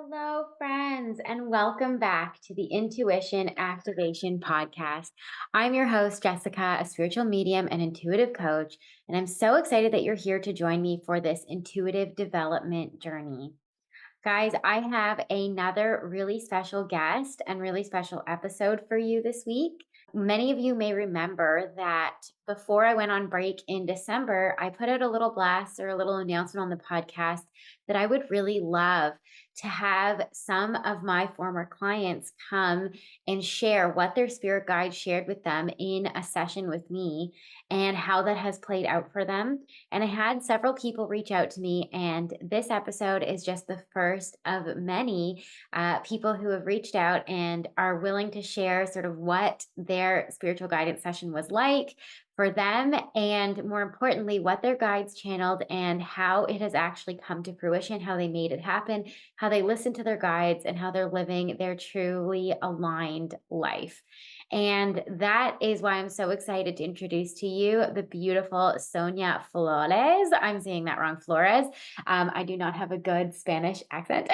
Hello, friends, and welcome back to the Intuition Activation Podcast. I'm your host, Jessica, a spiritual medium and intuitive coach, and I'm so excited that you're here to join me for this intuitive development journey. Guys, I have another really special guest and really special episode for you this week. Many of you may remember that before I went on break in December, I put out a little blast or a little announcement on the podcast that I would really love to have some of my former clients come and share what their spirit guide shared with them in a session with me and how that has played out for them. And I had several people reach out to me, and this episode is just the first of many people who have reached out and are willing to share sort of what their spiritual guidance session was like for them, and more importantly, what their guides channeled and how it has actually come to fruition, how they made it happen, how they listened to their guides, and how they're living their truly aligned life. And that is why I'm so excited to introduce to you the beautiful Sonia Flores. I'm saying that wrong, Flores. I do not have a good Spanish accent.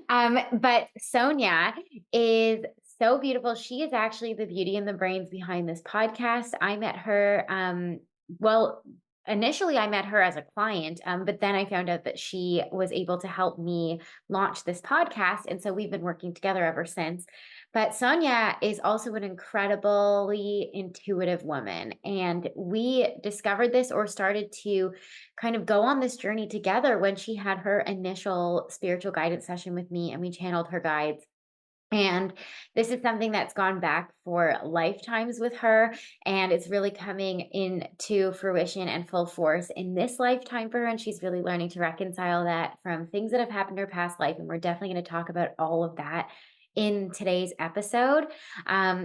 But Sonia is so beautiful. She is actually the beauty and the brains behind this podcast. I met her, well, initially I met her as a client, but then I found out that she was able to help me launch this podcast. And so we've been working together ever since. But Sonia is also an incredibly intuitive woman. And we discovered this or started to kind of go on this journey together when she had her initial spiritual guidance session with me and we channeled her guides. And this is something that's gone back for lifetimes with her, and it's really coming into fruition and full force in this lifetime for her. And she's really learning to reconcile that from things that have happened in her past life. And we're definitely going to talk about all of that in today's episode.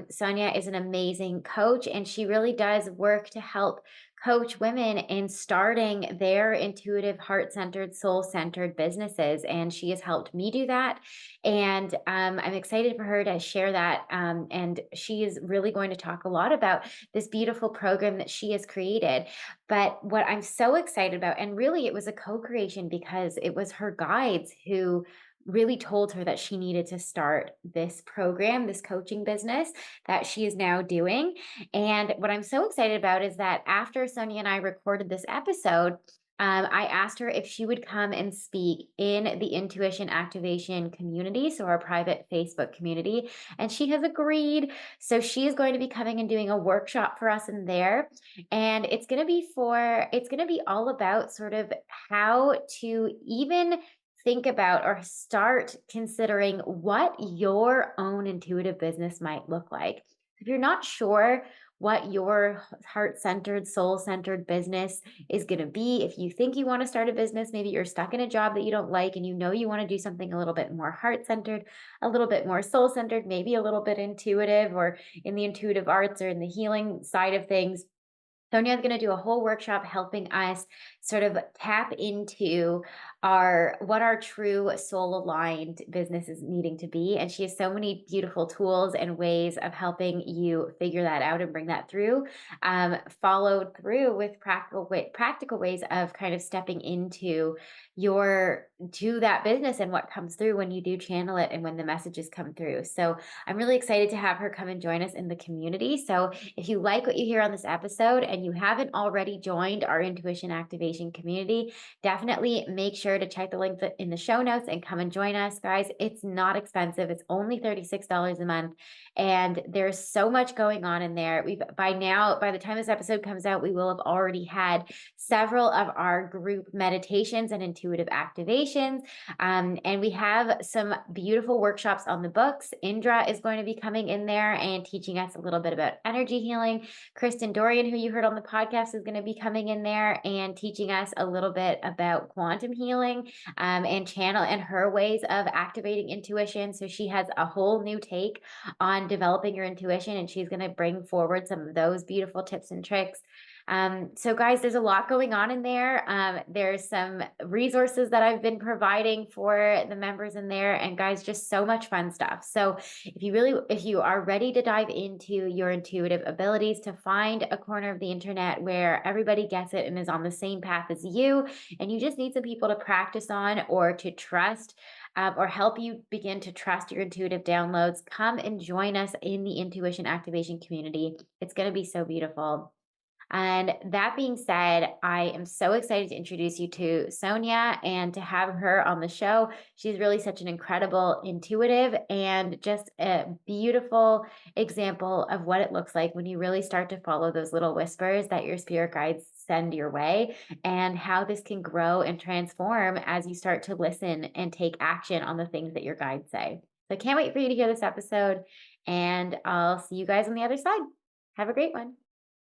Sonia is an amazing coach, and she really does work to help coach women in starting their intuitive, heart centered, soul centered businesses. And she has helped me do that. And I'm excited for her to share that. And she is really going to talk a lot about this beautiful program that she has created. But what I'm so excited about, and really it was a co creation because it was her guides who really told her that she needed to start this program, this coaching business that she is now doing. And what I'm so excited about is that after Sonia and I recorded this episode, I asked her if she would come and speak in the intuition activation community, so our private Facebook community, and she has agreed. So she is going to be coming and doing a workshop for us in there, and it's going to be all about sort of how to even think about or start considering what your own intuitive business might look like. If you're not sure what your heart centered, soul centered business is going to be, if you think you want to start a business, maybe you're stuck in a job that you don't like and you know you want to do something a little bit more heart centered, a little bit more soul centered, maybe a little bit intuitive or in the intuitive arts or in the healing side of things. Sonia is going to do a whole workshop helping us sort of tap into our true soul aligned business is needing to be. And she has so many beautiful tools and ways of helping you figure that out and bring that through. Followed through with practical ways of kind of stepping into your to that business and what comes through when you do channel it and when the messages come through. So I'm really excited to have her come and join us in the community. So if you like what you hear on this episode and you haven't already joined our intuition activation community, definitely make sure to check the link in the show notes and come and join us, guys. It's not expensive. It's only $36 a month. And there's so much going on in there. By the time this episode comes out, we will have already had several of our group meditations and intuitive activations. And we have some beautiful workshops on the books. Indra is going to be coming in there and teaching us a little bit about energy healing. Kristen Dorian, who you heard on the podcast, is going to be coming in there and teaching us a little bit about quantum healing and channel and her ways of activating intuition. So she has a whole new take on developing your intuition, and she's going to bring forward some of those beautiful tips and tricks. So guys, there's a lot going on in there. There's some resources that I've been providing for the members in there, and guys, just so much fun stuff. So if you are ready to dive into your intuitive abilities, to find a corner of the internet where everybody gets it and is on the same path as you, and you just need some people to practice on or to trust, or help you begin to trust your intuitive downloads, come and join us in the intuition activation community. It's going to be so beautiful. And that being said, I am so excited to introduce you to Sonia and to have her on the show. She's really such an incredible intuitive and just a beautiful example of what it looks like when you really start to follow those little whispers that your spirit guides send your way, and how this can grow and transform as you start to listen and take action on the things that your guides say. So I can't wait for you to hear this episode, and I'll see you guys on the other side. Have a great one.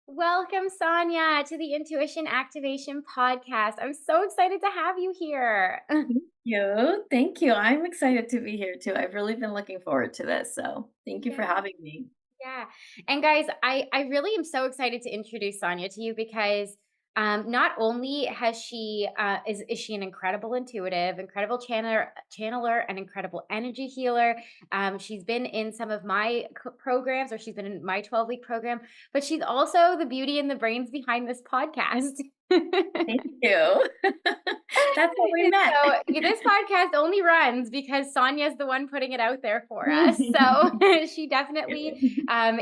Welcome, Sonia, to the Intuition Activation Podcast. I'm so excited to have you here. Thank you. Thank you. I'm excited to be here too. I've really been looking forward to this. So thank you for Yeah. having me. Yeah. And guys, I really am so excited to introduce Sonia to you because not only has she is she an incredible intuitive, incredible channeler, an incredible energy healer. She's been in some of my programs, or she's been in my 12-week program, but she's also the beauty and the brains behind this podcast. Thank you. That's how we met. So this podcast only runs because Sonia's the one putting it out there for us. So she definitely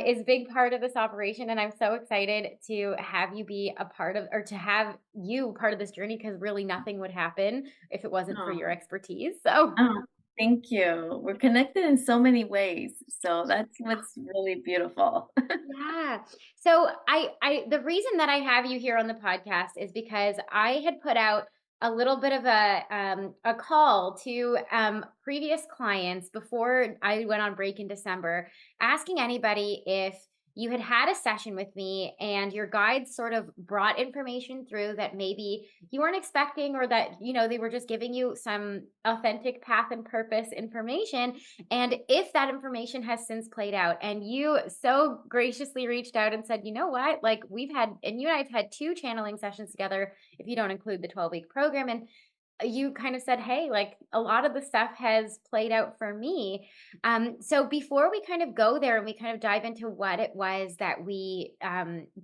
is a big part of this operation. And I'm so excited to have you be a part of, or to have you part of this journey, because really nothing would happen if it wasn't for your Oh, expertise. So oh, thank you. We're connected in so many ways. So that's what's really beautiful. yeah. So the reason that I have you here on the podcast is because I had put out a little bit of a call to previous clients before I went on break in December, asking anybody if you had had a session with me and your guides sort of brought information through that maybe you weren't expecting, or that they were just giving you some authentic path and purpose information, and if that information has since played out, and you so graciously reached out and said, you know what, like you and I have had two channeling sessions together, if you don't include the 12-week program. And you kind of said, hey, like a lot of the stuff has played out for me. So before we kind of go there and we kind of dive into what it was that we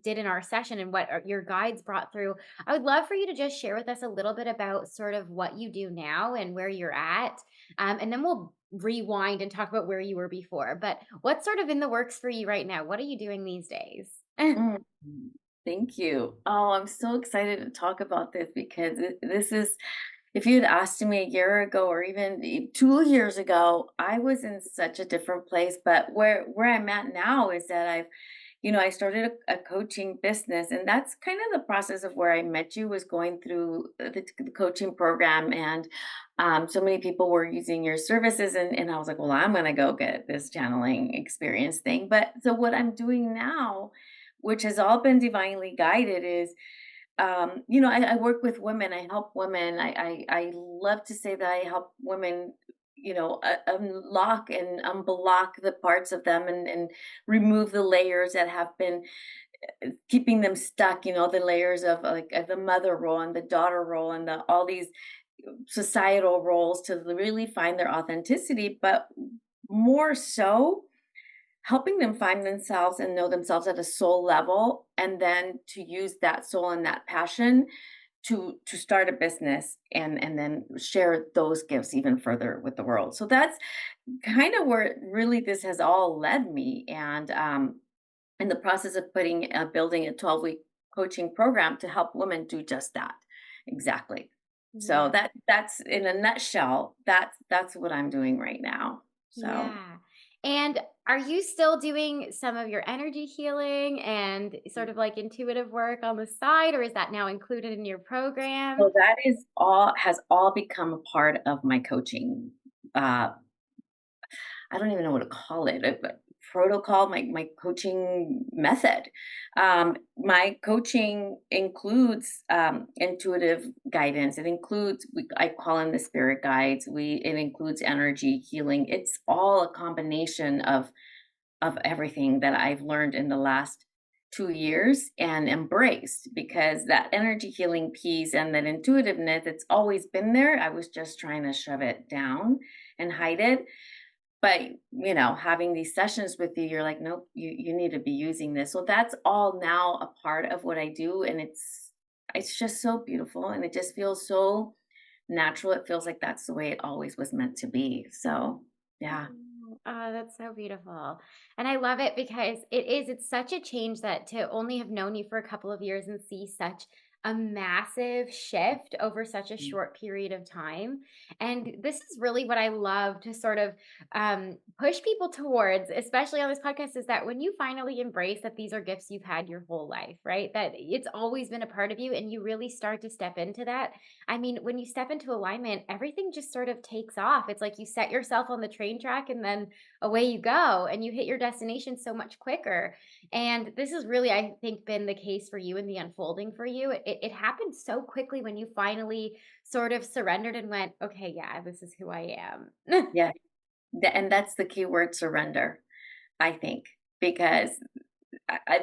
did in our session and what your guides brought through, I would love for you to just share with us a little bit about sort of what you do now and where you're at. And then we'll rewind and talk about where you were before. But what's sort of in the works for you right now? What are you doing these days? Mm, Thank you. Oh, I'm so excited to talk about this because this is, if you had asked me a year ago or even 2 years ago, I was in such a different place. But where I'm at now is that I started a coaching business, and that's kind of the process of where I met you, was going through the coaching program, and so many people were using your services, and I was like, well, I'm gonna go get this channeling experience thing. But so what I'm doing now, which has all been divinely guided, is I work with women. I help women. I love to say that I help women, unlock and unblock the parts of them, and remove the layers that have been keeping them stuck. The layers of like the mother role and the daughter role and all these societal roles, to really find their authenticity, but more so helping them find themselves and know themselves at a soul level, and then to use that soul and that passion to start a business, and then share those gifts even further with the world. So that's kind of where really this has all led me. And in the process of building a 12-week coaching program to help women do just that. Exactly. So Yeah. that's in a nutshell, that's what I'm doing right now. So Yeah. And are you still doing some of your energy healing and sort of like intuitive work on the side, or is that now included in your program? so that is all, has all become a part of my coaching. Uh, I don't even know what to call it, but protocol, my coaching method. My coaching includes intuitive guidance. It includes, I call in the spirit guides. It includes energy healing. It's all a combination of everything that I've learned in the last 2 years and embraced, because that energy healing piece and that intuitiveness, it's always been there. I was just trying to shove it down and hide it. But having these sessions with you, you're like, nope, you need to be using this. So that's all now a part of what I do, and it's just so beautiful, and it just feels so natural. It feels like that's the way it always was meant to be. So, yeah. Oh, that's so beautiful. And I love it because it's such a change that to only have known you for a couple of years and see such a massive shift over such a short period of time. And this is really what I love to sort of push people towards, especially on this podcast, is that when you finally embrace that these are gifts you've had your whole life, right? That it's always been a part of you and you really start to step into that. I mean, when you step into alignment, everything just sort of takes off. It's like you set yourself on the train track and then away you go and you hit your destination so much quicker. And this has really, I think, been the case for you in the unfolding for you. It happened so quickly when you finally sort of surrendered and went, okay, yeah, this is who I am. Yeah. And that's the key word, surrender, I think, because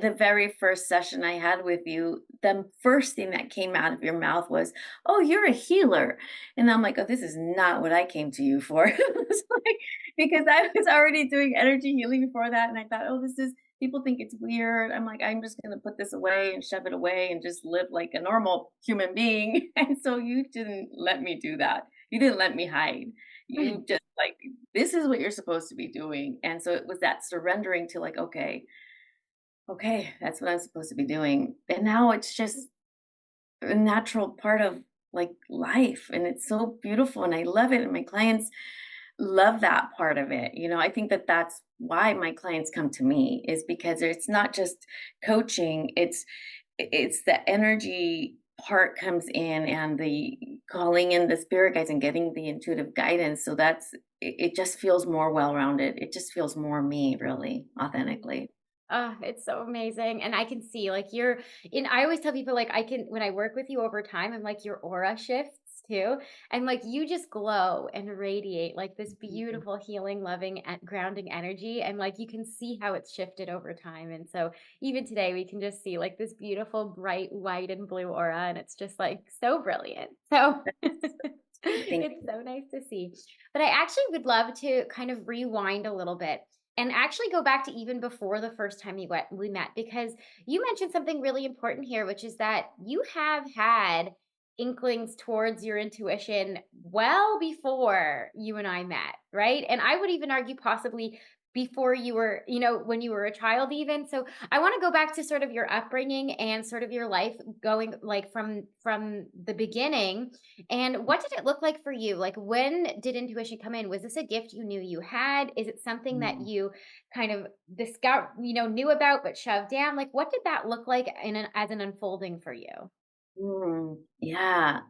the very first session I had with you, the first thing that came out of your mouth was, "Oh, you're a healer," and I'm like, "Oh, this is not what I came to you for." It's like, because I was already doing energy healing before that, and I thought, "Oh, this is people think it's weird." I'm like, "I'm just gonna put this away and shove it away and just live like a normal human being." And so you didn't let me do that. You didn't let me hide. You just like, this is what you're supposed to be doing. And so it was that surrendering to like, okay, that's what I'm supposed to be doing. And now it's just a natural part of like life. And it's so beautiful. And I love it. And my clients love that part of it. I think that that's why my clients come to me, is because it's not just coaching, it's the energy part comes in, and the calling in the spirit guides and getting the intuitive guidance. So it just feels more well-rounded. It just feels more me, really authentically. Oh, it's so amazing. And I can see like you're in I always tell people like I can when I work with you over time, I'm like your aura shifts too. And like you just glow and radiate like this Mhm. beautiful healing, loving and grounding energy. And like you can see how it's shifted over time. And so even today we can just see like this beautiful bright white and blue aura. And it's just like so brilliant. So Thank it's so nice to see. But I actually would love to kind of rewind a little bit and actually go back to even before the first time we met, because you mentioned something really important here, which is that you have had inklings towards your intuition well before you and I met, right? And I would even argue possibly before you were, when you were a child even. So I want to go back to sort of your upbringing and sort of your life going like from the beginning. And what did it look like for you? Like, when did intuition come in? Was this a gift you knew you had? Is it something that you. you kind of discover, knew about but shoved down? Like, what did that look like as an unfolding for you? Yeah.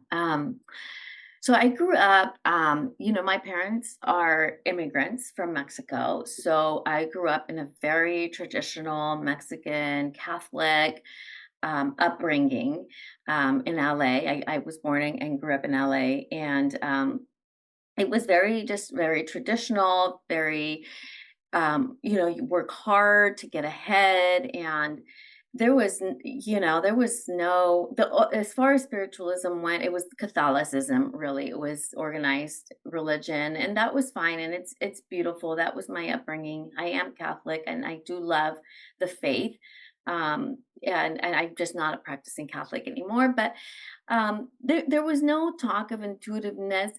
So I grew up, my parents are immigrants from Mexico. So I grew up in a very traditional Mexican Catholic upbringing in LA. I was born and grew up in LA. And it was just very traditional, very you work hard to get ahead, and there was no as far as spiritualism went, it was Catholicism, really. It was organized religion, and that was fine, and it's beautiful. That was my upbringing. I am Catholic, and I do love the faith. And I'm just not a practicing Catholic anymore, but there was no talk of intuitiveness,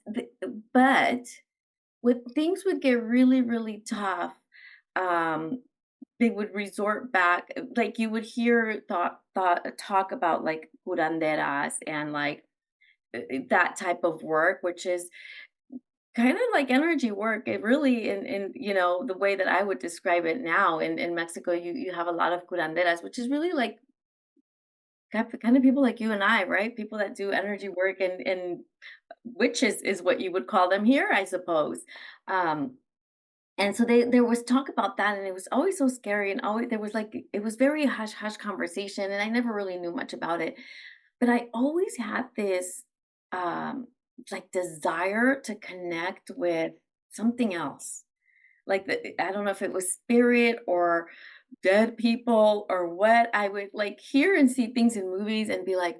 but when things would get really, really tough, um, they would resort back, like, you would hear talk about, like, curanderas and, like, that type of work, which is kinda like energy work. It really, in the way that I would describe it now in Mexico, you have a lot of curanderas, which is really like kind of people like you and I, right? People that do energy work, and witches is what you would call them here, I suppose. Um And so there was talk about that, and it was always so scary, and always there was like it was very hush hush conversation, and I never really knew much about it. But I always had this um like desire to connect with something else. Like I don't know if it was spirit or dead people or what. I would like hear and see things in movies and be like,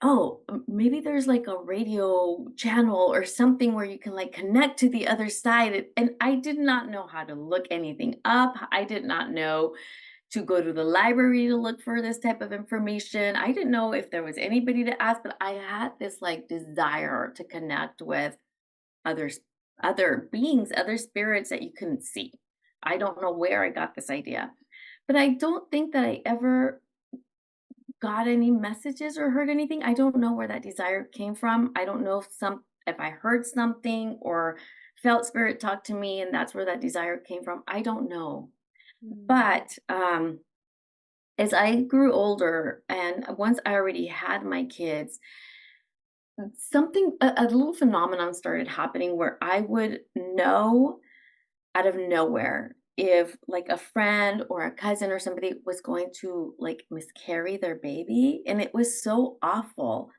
oh, maybe there's like a radio channel or something where you can like connect to the other side. And I did not know how to look anything up. I did not know. to go to the library to look for this type of information. I didn't know if there was anybody to ask, but I had this like desire to connect with others, other beings, other spirits that you couldn't see. I don't know where I got this idea, but I don't think that I ever got any messages or heard anything. I don't know where that desire came from. I don't know if I heard something or felt spirit talk to me and that's where that desire came from. I don't know. Mm. But as I grew older and once I already had my kids, a little phenomenon started happening where I would know out of nowhere if like a friend or a cousin or somebody was going to like miscarry their baby, and it was so awful.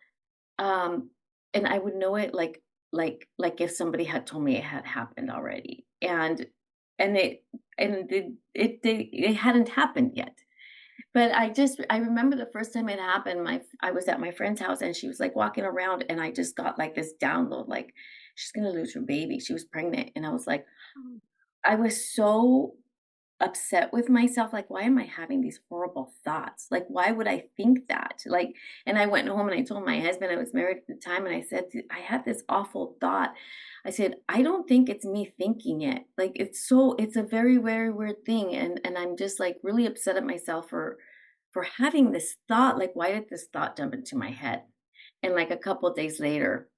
um and I would know it like if somebody had told me it had happened already, and it hadn't happened yet. But I remember the first time it happened, I was at my friend's house and she was like walking around and I just got like this download, like she's gonna lose her baby. She was pregnant. And I was like, Oh, I was so upset with myself, like, why am I having these horrible thoughts? Like, why would I think that? Like, and I went home and I told my husband, I was married at the time, and I said, I had this awful thought. I said, I don't think it's me thinking it. Like, it's a very, very weird thing. And I'm just like really upset at myself for having this thought. Like, why did this thought jump into my head? And like a couple of days later,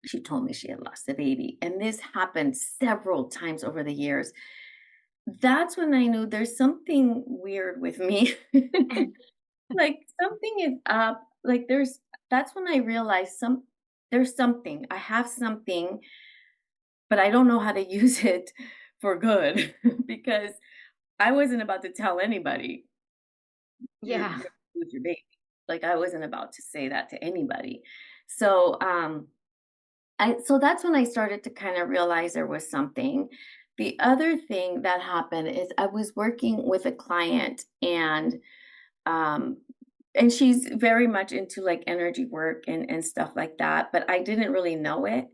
she told me she had lost a baby. And this happened several times over the years. That's when I knew there's something weird with me. Like, something is up, like, that's when I realized there's something. I have something, but I don't know how to use it for good because I wasn't about to tell anybody, yeah. You're gonna lose your baby." Like, I wasn't about to say that to anybody. So, so that's when I started to kind of realize there was something. The other thing that happened is I was working with a client, um and she's very much into like energy work and stuff like that, but I didn't really know it.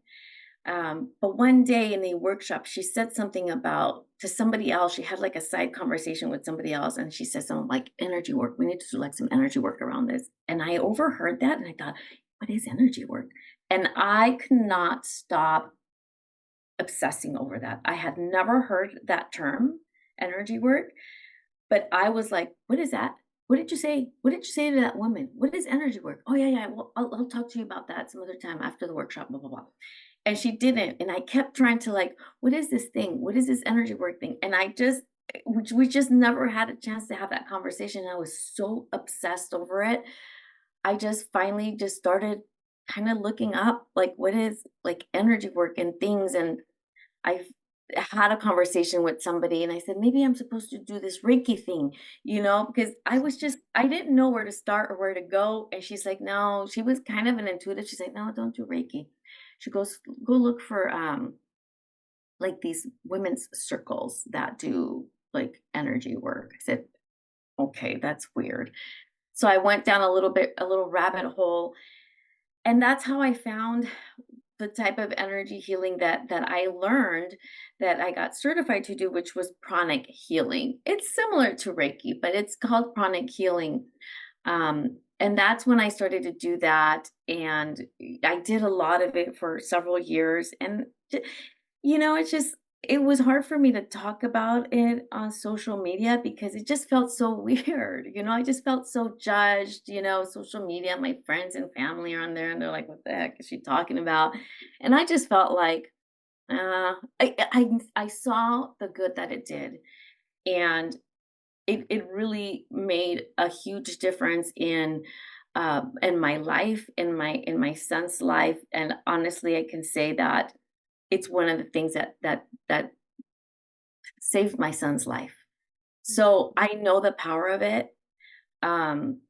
But one day in the workshop, she said something about to somebody else. She had like a side conversation with somebody else, and she said something like energy work. We need to do like some energy work around this. And I overheard that, and I thought, what is energy work? And I could not stop obsessing over that. I had never heard that term, energy work, but I was like, "What is that? What did you say? What did you say to that woman? What is energy work? Oh, yeah, yeah. Well, I'll talk to you about that some other time after the workshop, blah, blah, blah." And she didn't. And I kept trying to like, what is this thing? What is this energy work thing? And we just never had a chance to have that conversation. I was so obsessed over it. I just finally just started kind of looking up like what is like energy work and things. And I had a conversation with somebody and I said, maybe I'm supposed to do this Reiki thing, because I didn't know where to start or where to go. And she's like, no, she was kind of an intuitive. She's like, no, don't do Reiki. She goes, go look for like these women's circles that do like energy work. I said, okay, that's weird. So I went down a little rabbit hole, and that's how I found the type of energy healing that I learned, that I got certified to do, which was pranic healing. It's similar to Reiki, but it's called pranic healing. And that's when I started to do that, and I did a lot of it for several years. And it's just it was hard for me to talk about it on social media because it just felt so weird. I just felt so judged. Social media, my friends and family are on there and they're like, what the heck is she talking about? And I just felt like I saw the good that it did. And it really made a huge difference in my life, in my son's life. And honestly, I can say that it's one of the things that saved my son's life. So I know the power of it. Um,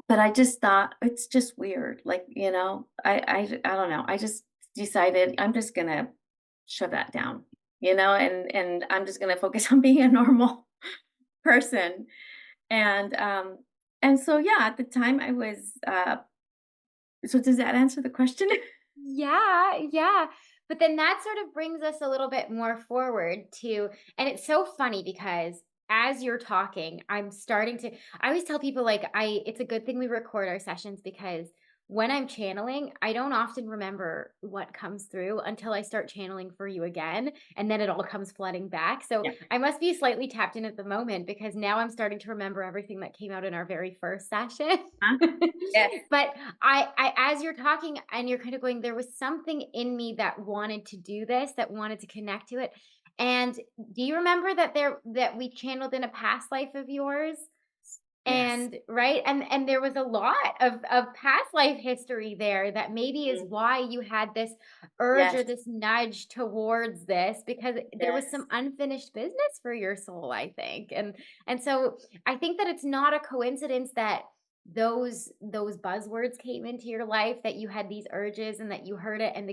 but I just thought it's just weird. Like, I don't know. I just decided I'm just gonna shove that down, and I'm just gonna focus on being a normal person. And and so yeah, at the time I was so does that answer the question? Yeah, yeah. But then that sort of brings us a little bit more forward to, and it's so funny because as you're talking, I'm starting to I always tell people, like, I it's a good thing we record our sessions because when I'm channeling, I don't often remember what comes through until I start channeling for you again, and then it all comes flooding back. So, Yeah. I must be slightly tapped in at the moment because now I'm starting to remember everything that came out in our very first session. Huh? Yes. But I as you're talking and you're kind of going, there was something in me that wanted to do this, that wanted to connect to it. And do you remember that we channeled in a past life of yours? Yes. And right? And there was a lot of past life history there that maybe is Mm. why you had this urge Yes. or this nudge towards this because there was some Yes. unfinished business for your soul, I think. And so I think that it's not a coincidence that those buzzwords came into your life, that you had these urges and that you heard it and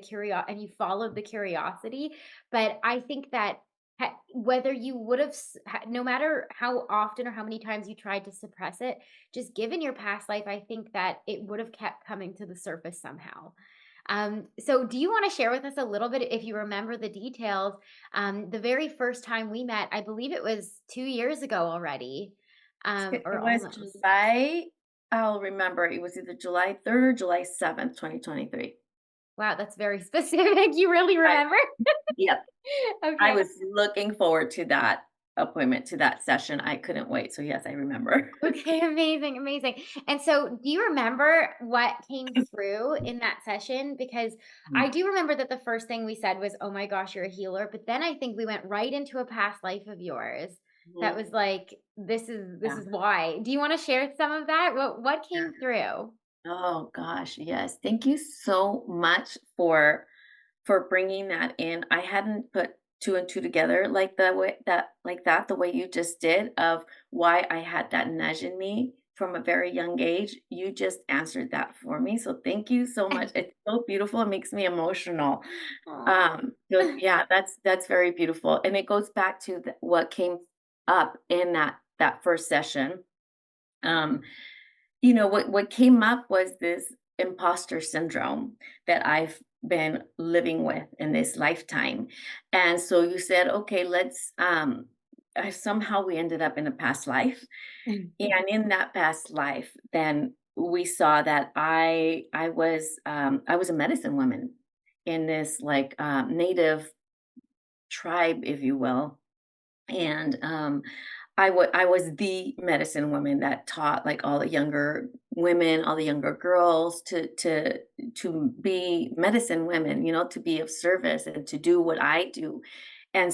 and you followed the curiosity. But I think that whether you would have, no matter how often or how many times you tried to suppress it, just given your past life, I think that it would have kept coming to the surface somehow. So, do you want to share with us a little bit, if you remember the details? The very first time we met, I believe it was 2 years ago already, or It was almost. July. I'll remember. It was either July 3rd or July 7th, 2023. Wow, that's very specific. You really I remember? Yep. I Okay. was looking forward to that appointment, to that session. I couldn't wait. So yes, I remember. Okay, amazing, amazing. And so, do you remember what came through in that session? Because I Mm. do remember that the first thing we said was, "Oh my gosh, you're a healer." But then I think we went right into a past life of yours that was Mhm. like, this Yeah. is why. Do you want to share some of that? What Yeah. came through? Oh gosh, yes. Thank you so much for bringing that in. I hadn't put two and two together like that the way you just did, of why I had that nudge in me from a very young age. You just answered that for me. So thank you so much. It's so beautiful. It makes me emotional. Aw. So yeah, that's very beautiful. And it goes back to what came up in that first session. Um, what came up was this imposter syndrome that I've been living with in this lifetime. And so you said, okay, let's somehow we ended up in a past life. And in that past life, then we saw that I was a medicine woman in this like native tribe, if you will. And I was the medicine woman that taught like all the younger women, all the younger girls to be medicine women, to be of service and to do what I do. And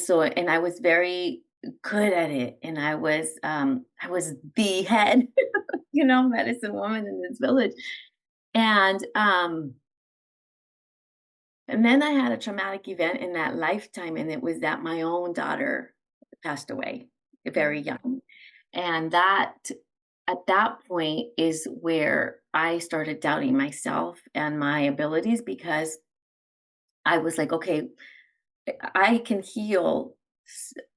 I was very good at it. And I was the head, medicine woman in this village. And and then I had a traumatic event in that lifetime, and it was that my own daughter passed away very Mm, young. And that at that point is where I started doubting myself and my abilities, because I was like, okay, I can heal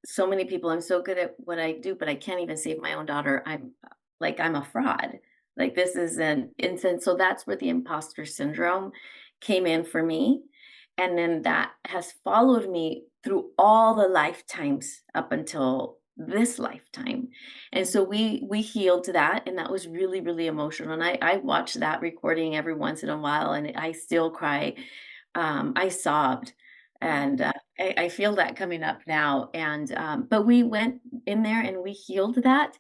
so many people. I'm so good at what I do, but I can't even save my own daughter. I'm a fraud. Like this is an instance. So that's where the imposter syndrome came in for me. And then that has followed me through all the lifetimes up until this lifetime. And so we healed that, and that was really, really emotional. And I watch that recording every once in a while, and I still cry. I sobbed, mm, and I feel that coming up now. And but we went in there and we healed that,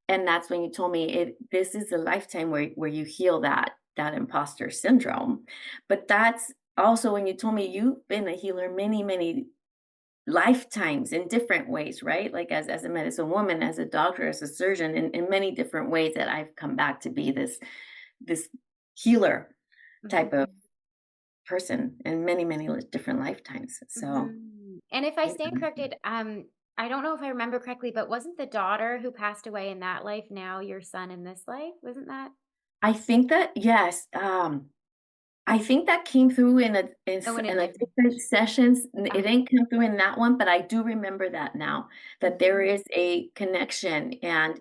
and that's when you told me this is a lifetime where you heal that imposter syndrome. But that's also when you told me you've been a healer many, many lifetimes in different ways, right? Like as a medicine woman, as a doctor, as a surgeon, in many different ways, that I've come back to be this healer type of mhm. person in many, many different lifetimes. So And if I yeah. stand corrected, I don't know if I remember correctly, but wasn't the daughter who passed away in that life now your son in this life? Wasn't that? I think that, yes, I think that came through Oh, in a in a different different session. sessions. It Okay. didn't come through in that one, but I do remember that now, that there Mhm. is a connection. And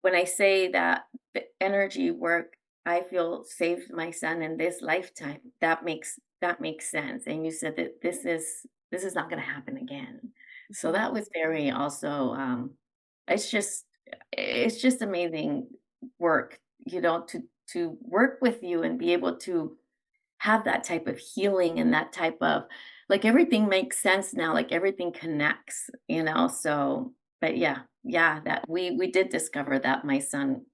when I say that the energy work, I feel saved my son in this lifetime, that makes sense. And you said that this is not gonna happen again. So Mhm. that was very also, it's just amazing work, to work with you and be able to have that type of healing and that type of like everything makes sense now, like everything connects, so but yeah, that we did discover that my son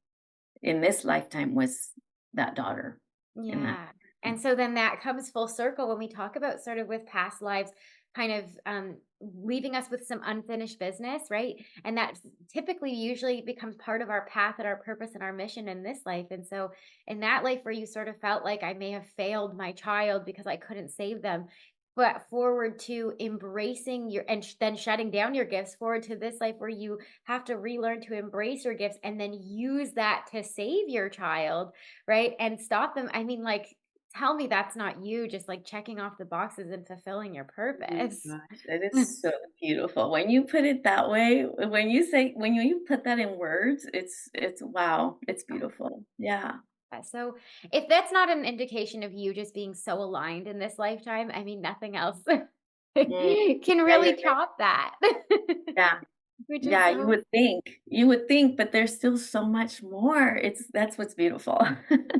in this lifetime was that daughter in that. Yeah. And so then that comes full circle when we talk about sort of with past lives kind of leaving us with some unfinished business, right? And that typically usually becomes part of our path and our purpose and our mission in this life. And so in that life where you sort of felt like I may have failed my child because I couldn't save them, but forward to embracing your and then shutting down your gifts, forward to this life where you have to relearn to embrace your gifts and then use that to save your child, right? And stop them. I mean, like, tell me that's not you just, like, checking off the boxes and fulfilling your Oh my purpose. gosh, that is so beautiful. When you put it that way, when you put that in words, it's wow, it's beautiful. Yeah. So, if that's not an indication of you just being so aligned in this lifetime, I mean, nothing else Mm. can Yeah, you're really right. top that, Yeah. which is Yeah, so you would think, but there's still so much more. That's what's beautiful.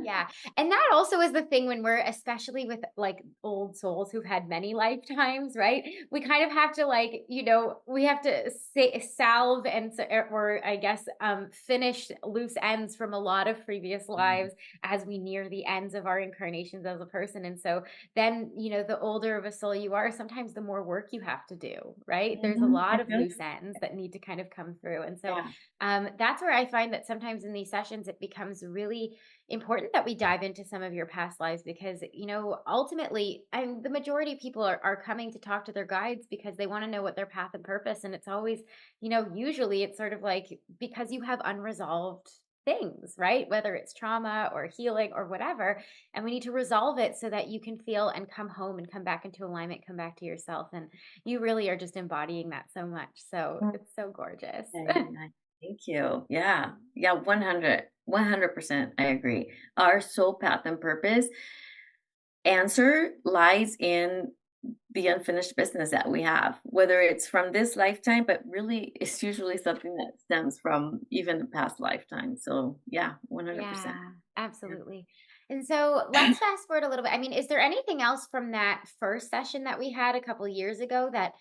yeah, and that also is the thing when we're especially with, like, old souls who've had many lifetimes, right? We kind of have to, like, we have to say salve and or I guess, finish loose ends from a lot of previous Mm. lives as we near the ends of our incarnations as a person, and so then, the older of a soul you are, sometimes the more work you have to do, right? There's a Mhm, I lot of feel loose ends that need to kind of come through, and so, yeah. that's where I find that sometimes in these sessions, it becomes really important that we dive into some of your past lives because ultimately the majority of people are coming to talk to their guides because they want to know what their path and purpose, and it's always usually it's sort of like because you have unresolved things, right? Whether it's trauma or healing or whatever, and we need to resolve it so that you can feel and come home and come back into alignment, come back to yourself, and you really are just embodying that so much, so Mm, it's so gorgeous. very nice. Thank you. Yeah. Yeah, 100% I agree. Our soul path and purpose answer lies in the unfinished business that we have, whether it's from this lifetime, but really it's usually something that stems from even the past lifetime. So yeah, 100%. Yeah, absolutely. And so let's fast forward a little bit. I mean, is there anything else from that first session that we had a couple years ago that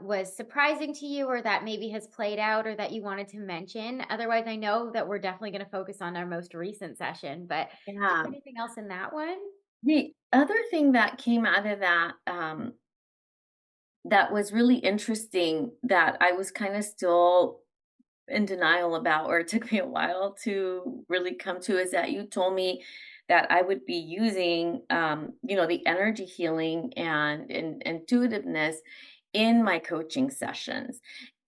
was surprising to you or that maybe has played out or that you wanted to mention? Otherwise, I know that we're definitely going to focus on our most recent session, but just Yeah. anything else in that one? The other thing that came out of that, that was really interesting that I was kind of still in denial about, or it took me a while to really come to, is that you told me that I would be using, the energy healing and intuitiveness in my coaching sessions.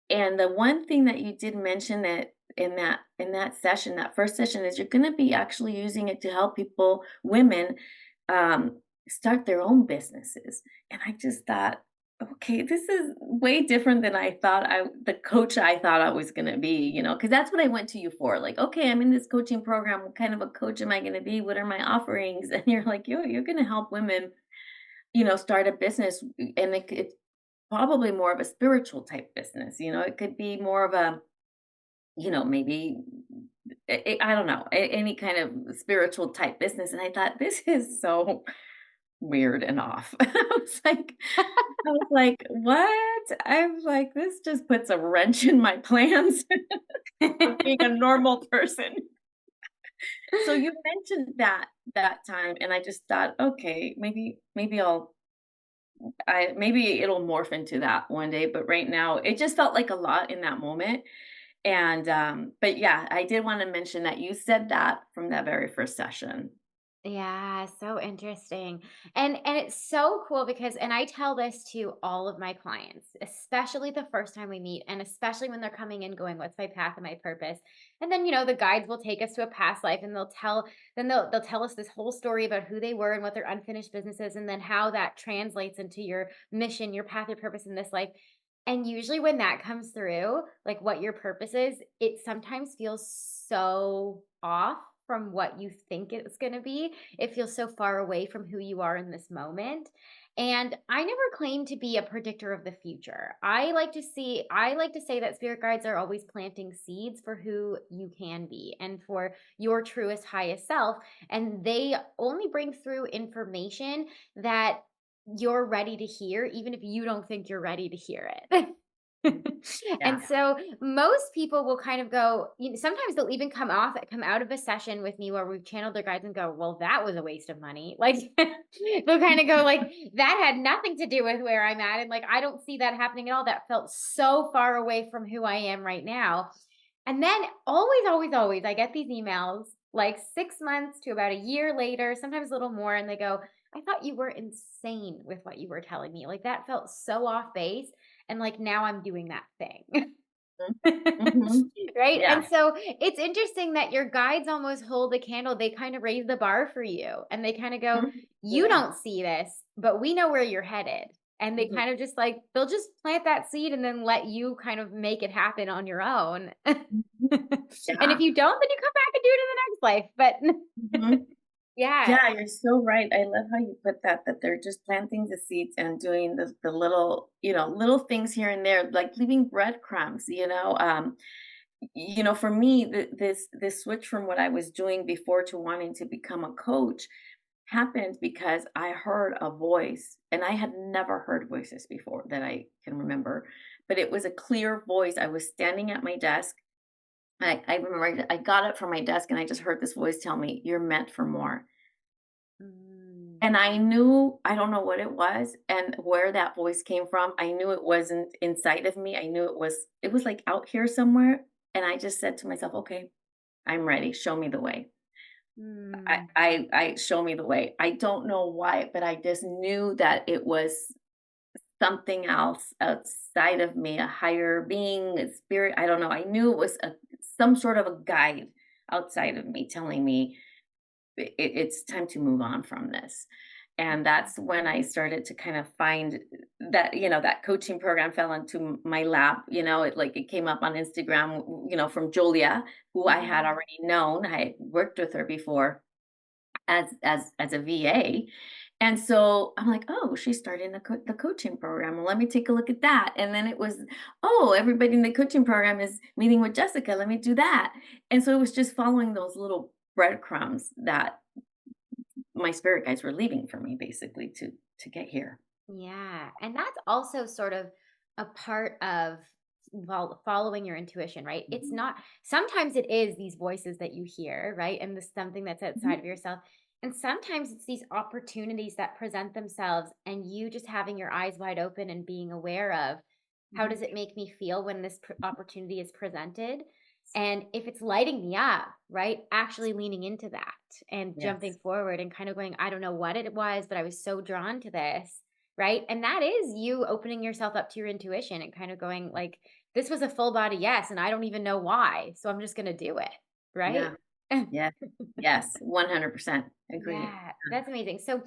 And the one thing that you did mention that in that session, that first session, is you're going to be actually using it to help people, women, start their own businesses. And I just thought, okay, this is way different than the coach I thought I was going to be, because that's what I went to you for. Like, okay, I'm in this coaching program. What kind of a coach am I going to be? What are my offerings? And you're like, you're going to help women, start a business. And it's probably more of a spiritual type business. It could be more of a, maybe I don't know, any kind of spiritual type business. And I thought, this is so weird and off. I was like, "What?" I'm like, "This just puts a wrench in my plans of being a normal person." So you mentioned that time, and I just thought, "Okay, maybe it'll morph into that one day," but right now, it just felt like a lot in that moment, and, but yeah, I did wanna mention that you said that from that very first session. Yeah, so interesting. And it's so cool because and I tell this to all of my clients, especially the first time we meet and especially when they're coming in going, what's my path and my purpose? And then, the guides will take us to a past life and they'll tell us this whole story about who they were and what their unfinished business is and then how that translates into your mission, your path, your purpose in this life. And usually when that comes through, like what your purpose is, it sometimes feels so off from what you think it's going to be. It feels so far away from who you are in this moment. And I never claim to be a predictor of the future. I like to say that spirit guides are always planting seeds for who you can be and for your truest, highest self. And they only bring through information that you're ready to hear, even if you don't think you're ready to hear it. Mhm. And Yeah. so most people will kind of go, sometimes they'll even come out of a session with me where we've channeled their guides and go, well, that was a waste of money. Like they'll kind of go like, that had nothing to do with where I'm at. And like, I don't see that happening at all. That felt so far away from who I am right now. And then always, always, always, I get these emails like 6 months to about a year later, sometimes a little more. And they go, I thought you were insane with what you were telling me. Like that felt so off base. And like now I'm doing that thing. Mhm. Mhm. Right? Yeah. And so it's interesting that your guides almost hold a candle. They kind of raise the bar for you and they kind of go, Mhm. you Yeah. don't see this, but we know where you're headed. And they Mhm. kind of just like, they'll just plant that seed and then let you kind of make it happen on your own. And Mhm. if Yeah. you don't, then you come back and do it in the next life. But Mhm. yeah. Yeah, you're so right. I love how you put that, that they're just planting the seeds and doing the little, little things here and there, like leaving breadcrumbs. For me, this switch from what I was doing before to wanting to become a coach happened because I heard a voice, and I had never heard voices before that I can remember, but it was a clear voice. I was standing at my desk. I remember I got up from my desk and I just heard this voice tell me, "You're meant for more." Mm, And I knew, I don't know what it was and where that voice came from. I knew it wasn't inside of me. I knew it was like out here somewhere. And I just said to myself, okay, I'm ready. Show me the way. mm, I show me the way. I don't know why, but I just knew that it was something else outside of me, a higher being, a spirit. I don't know. I knew it was some sort of a guide outside of me telling me it's time to move on from this. And that's when I started to kind of find that, that coaching program fell into my lap. It came up on Instagram, from Julia, who I had mhm. already known. I had worked with her before as a VA. And so I'm like, oh, she's starting the coaching program. Well, let me take a look at that. And then it was, oh, everybody in the coaching program is meeting with Jessica. Let me do that. And so it was just following those little breadcrumbs that my spirit guides were leaving for me, basically, to get here. Yeah, and that's also sort of a part of, well, following your intuition, right? It's Mhm. not, sometimes it is these voices that you hear, right? And this something that's outside Mhm. of yourself. And sometimes it's these opportunities that present themselves and you just having your eyes wide open and being aware of, how Mhm. does it make me feel when this opportunity is presented? And if it's lighting me up, right? Actually leaning into that and jumping Yes. forward and kind of going, I don't know what it was, but I was so drawn to this, right? And that is you opening yourself up to your intuition and kind of going like, this was a full body yes, and I don't even know why. So I'm just going to do it, right? Yeah. Yeah. Yes. 100% agree. Yeah, that's amazing. So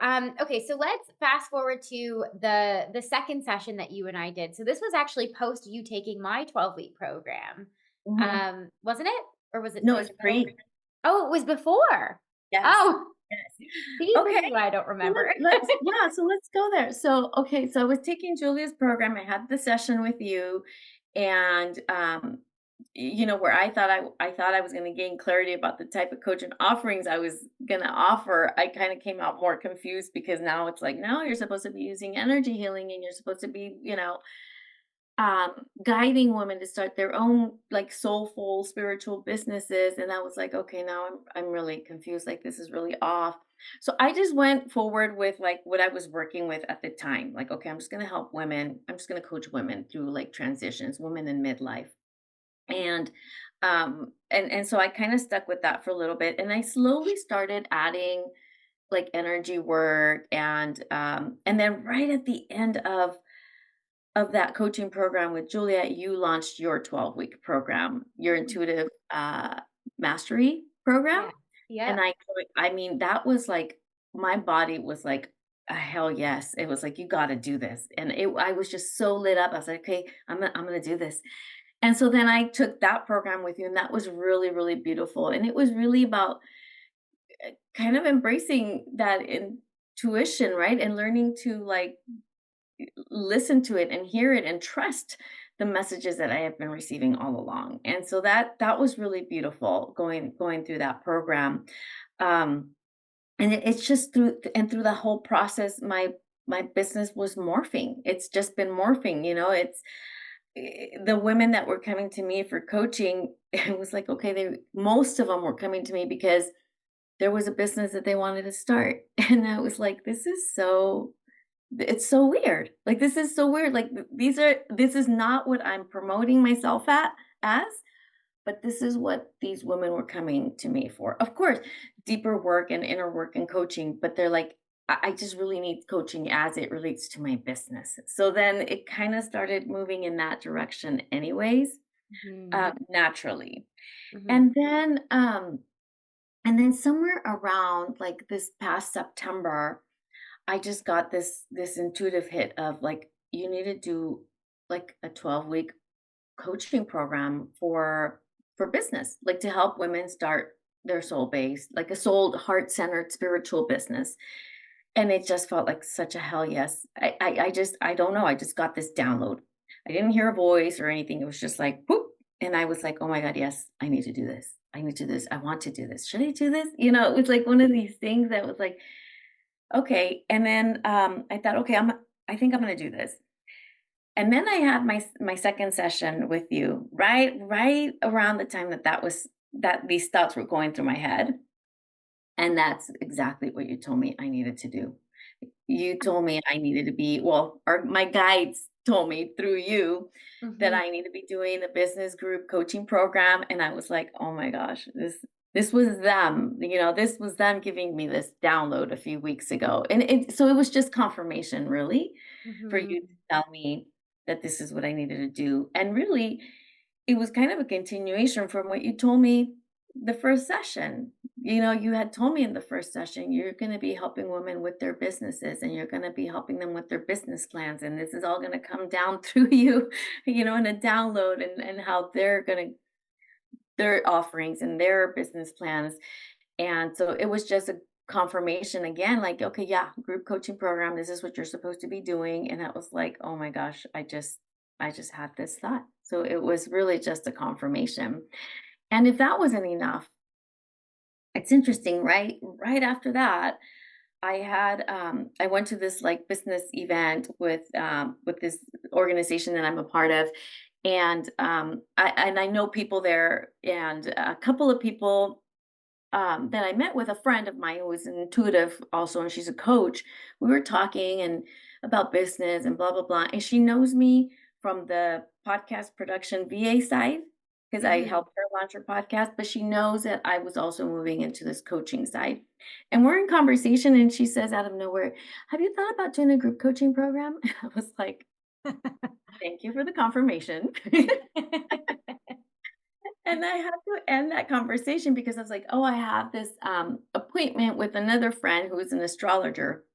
okay, so let's fast forward to the second session that you and I did. So this was actually post you taking my 12-week program. Mhm. Wasn't it? Or was it No, in it's the middle? pre. Oh, it was before. Yes. Oh, Yes. see, this Okay. is why I don't So remember. let's go there. So, okay, so I was taking Julia's program. I had the session with you, and where I thought I was going to gain clarity about the type of coaching offerings I was going to offer. I kind of came out more confused because now it's like, no, you're supposed to be using energy healing, and you're supposed to be, guiding women to start their own like soulful spiritual businesses. And I was like, okay, now I'm really confused. Like this is really off. So I just went forward with like what I was working with at the time. Like, okay, I'm just gonna help women. I'm just gonna coach women through like transitions, women in midlife. And so I kind of stuck with that for a little bit. And I slowly started adding like energy work and then right at the end of that coaching program with Juliet, you launched your 12-week program, your intuitive mastery program. Yeah. And Yep. I mean, that was like my body was like, hell yes. It was like, you got to do this. And I was just so lit up. I was like, okay, I'm gonna do this. And so then I took that program with you, and that was really, really beautiful. And it was really about kind of embracing that tuition, right? And learning to like listen to it and hear it and trust the messages that I have been receiving all along. And so that was really beautiful going through that program. Um, and it's just through the whole process, my business was morphing. It's just been morphing, it's the women that were coming to me for coaching, it was like, okay, most of them were coming to me because there was a business that they wanted to start. And I was like, it's so weird. Like, this is so weird. Like, this is not what I'm promoting myself as, but this is what these women were coming to me for. Of course, deeper work and inner work and coaching, but they're like, I just really need coaching as it relates to my business. So then it kind of started moving in that direction, anyways, Mhm. naturally. Mhm. And then somewhere around like this past September, I just got this intuitive hit of like, you need to do like a 12-week coaching program for business, like to help women start their soul-based, like a soul heart-centered spiritual business. And it just felt like such a hell yes. I don't know. I just got this download. I didn't hear a voice or anything. It was just like whoop. And I was like, oh my God, yes, I need to do this. I need to do this. I want to do this. Should I do this? It was like one of these things that was like, okay. And then I thought, okay, I think I'm gonna do this. And then I had my second session with you, right around the time that these thoughts were going through my head. And that's exactly what you told me I needed to do. You told me I needed to be, well, or my guides told me through you that Mhm. I need to be doing a business group coaching program. And I was like, oh my gosh, this was them, this was them giving me this download a few weeks ago. And so it was just confirmation, really, for you to Mhm. tell me that this is what I needed to do. And really, it was kind of a continuation from what you told me the first session. You had told me in the first session, you're going to be helping women with their businesses and you're going to be helping them with their business plans. And this is all going to come down through you, in a download and how their offerings and their business plans. And so it was just a confirmation again, like, okay, yeah, group coaching program. This is what you're supposed to be doing. And that was like, oh my gosh, I just had this thought. So it was really just a confirmation. And if that wasn't enough, it's interesting, right? Right after that, I went to this like business event with this organization that I'm a part of. And I know people there, and a couple of people that I met with a friend of mine who was an intuitive also, and she's a coach. We were talking and about business and blah blah blah, and she knows me from the podcast production VA side because I Mhm. helped her launch her podcast. But she knows that I was also moving into this coaching side, and we're in conversation. And she says out of nowhere, "Have you thought about doing a group coaching program?" I was like, "Thank you for the confirmation." And I had to end that conversation because I was like, "Oh, I have this, appointment with another friend who is an astrologer.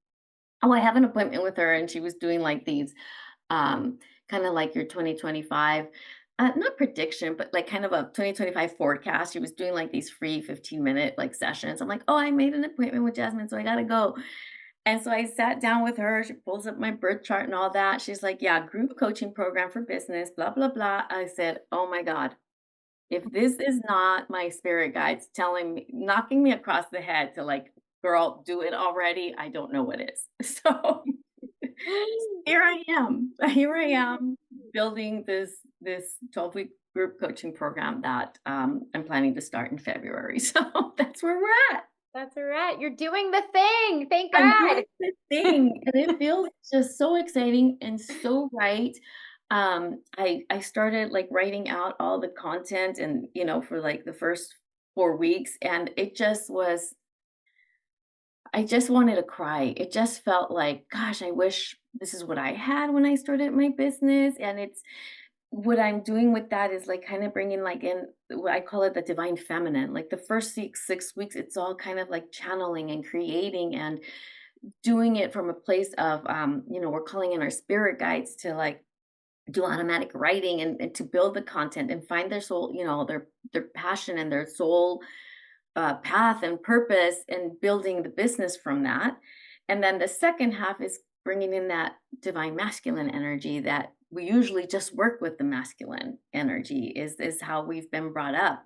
Oh, I have an appointment with her, and she was doing, like, these, kinda like your 2025, not prediction, but, like, kind of a 2025 forecast. She was doing, like, these free 15-minute, like, sessions. I'm like, "Oh, I made an appointment with Jasmine, so I gotta go." And so I sat down with her. She pulls up my birth chart and all that. She's like, "Yeah, group coaching program for business, blah, blah, blah." I said, "Oh my god. If this is not my spirit guides telling me knocking me across the head to like, "Girl, do it already," I don't know what is." So, here I am. Here I am building this 12-week group coaching program that, I'm planning to start in February. So, that's where we're at. That's right. You're doing the thing. Thank I'm doing God. this thing, and it feels just so exciting and so right. I started, like, writing out all the content and, for, like, the first 4 weeks, and it just was I just wanted to cry. It just felt like, gosh, I wish this is what I had when I started my business, and it's what I'm doing with that is, like, kinda bringing, like, in what I call it the divine feminine. Like, the first 6 weeks, it's all kind of like channeling and creating and doing it from a place of we're calling in our spirit guides to like do automatic writing and to build the content and find their soul, their passion and their soul path and purpose and building the business from that. And then the second half is bringing in that divine masculine energy that we usually just work with the masculine energy is how we've been brought up.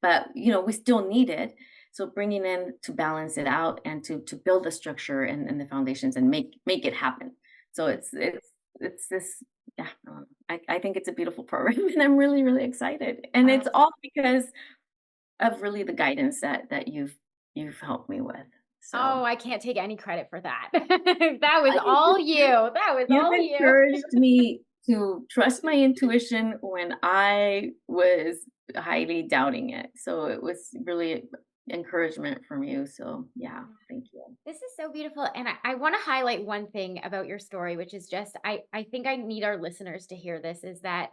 But, we still need it. So bringing in to balance it out and to build the structure and the foundations and make it happen. So it's this, yeah, I think it's a beautiful program and I'm really, really excited. And it's Oh, all because of really the guidance that you've helped me with. oh, So I can't take any credit for that. That was I all you. That was you've all you. encouraged me to trust my intuition when I was highly doubting it. So it was really encouragement from you. So yeah, thank you. This is so beautiful. And I want to highlight one thing about your story, which is just, I think I need our listeners to hear this is that